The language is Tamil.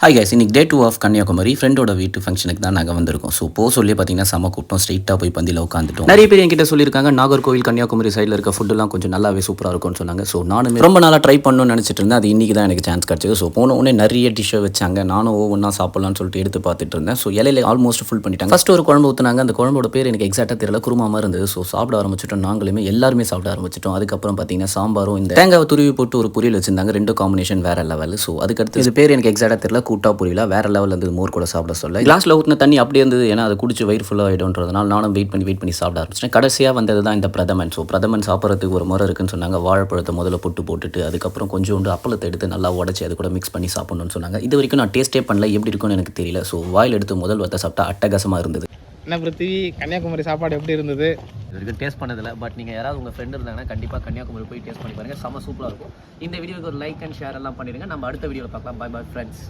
ஹாய் கைஸ், இன்னைக்கு டே 2 ஆஃப் கன்னியாகுமரி ஃப்ரெண்டோட வீட்டு ஃபங்க்ஷனுக்கு தான் நாங்கள் வந்திருக்கோம். ஸோ சொல்லி பார்த்தீங்கன்னா செம கூட்டம், ஸ்ட்ரெயிட்டாக போய் பந்தியில் உட்காந்துட்டோம். நிறைய பேர் என்கிட்ட சொல்லியிருக்காங்க நாகர்கோவில் கன்னியாகுமரி சைடில் இருக்க ஃபுட்டுலாம் கொஞ்சம் நல்லாவே சூப்பராக இருக்கும்னு சொன்னாங்க. ஸோ நானும் ரொம்ப நாளாக ட்ரை பண்ணணும்னு நினச்சிட்டு இருந்தேன். அது இன்றைக்கி தான் எனக்கு சான்ஸ் கிடச்சிது. ஸோ போன உடனே நிறைய டிஷ்ஷை வச்சாங்க. நானும் ஒவ்வொன்றா சாப்பிட்லான்னு சொல்லிட்டு எடுத்து பார்த்துட்டு இருந்தேன். ஸோ இலையில ஆல்மோஸ்ட் ஃபுல் பண்ணிட்டாங்க. ஃபஸ்ட்டு ஒரு குழம்பு ஊற்றினாங்க. அந்த குழம்போட பேர் எனக்கு எக்ஸாக்டாக தெரியல, குருமாமா இருந்தது. ஸோ சாப்பிட ஆரம்பிச்சிட்டோம். நாங்களுமே எல்லாருமே சாப்பிட ஆரம்பிச்சிட்டோம். அதுக்கப்புறம் பார்த்தீங்கன்னா சாம்பாரும் இந்த தேங்காய் துருவி போட்டு ஒரு பொரியல் வச்சிருந்தாங்க. ரெண்டு காம்பினேஷன் வேற லெவல். ஸோ அதுக்கடுத்து இது பேர் எனக்கு எக்ஸாக்டாக தெரியல, கூட்டா பொரியலா வேற லெவல் இருந்து மோர் கூட சாப்பிட சொல்ல கிளாஸில் ஊற்றின தண்ணி அப்படியே இருந்தது. ஏன்னா அதை குடிச்சு வயிறு ஃபுல்லாக ஆகிடும்ன்றதுனால நானும் வெயிட் பண்ணி சாப்பிட ஆரம்பிச்சிட்டேன். கடைசியாக வந்தது தான் இந்த பிரதமன். ஸோ பிரதமன் சாப்பிட்றதுக்கு ஒரு முறை இருக்குன்னு சொன்னாங்க. வாழைப்பழத்தை முதல்ல போட்டுட்டு அதுக்கப்புறம் கொஞ்சோண்டு அப்பளத்தை எடுத்து நல்லா உடச்சி அது கூட மிக்ஸ் பண்ணி சாப்பிடணும்னு சொன்னாங்க. இது வரைக்கும் நான் டேஸ்ட்டே பண்ணல, எப்படி இருக்கும்னு எனக்கு தெரியல. ஸோ வாயில் எடுத்து முதல் வத்தை சாப்பிட்டா அட்டகாசமாக இருந்தது. என்ன பிருத்திவி, கன்னியாகுமரி சாப்பாடு எப்படி இருந்தது? இது வரைக்கும் டேஸ்ட் பண்ணதில்லை. பட் நீங்கள் யாராவது உங்கள் ஃப்ரெண்டு இருந்தாங்கன்னா கண்டிப்பாக கன்னியாகுமரி போய் டேஸ்ட் பண்ணி பாருங்கள். செம்ம சூப்பராக இருக்கும். இந்த வீடியோக்கு ஒரு லைக் அண்ட் ஷேர் எல்லாம் பண்ணிடுங்க. நம்ம அடுத்த வீடியோவில் பார்க்கலாம். Bye bye friends.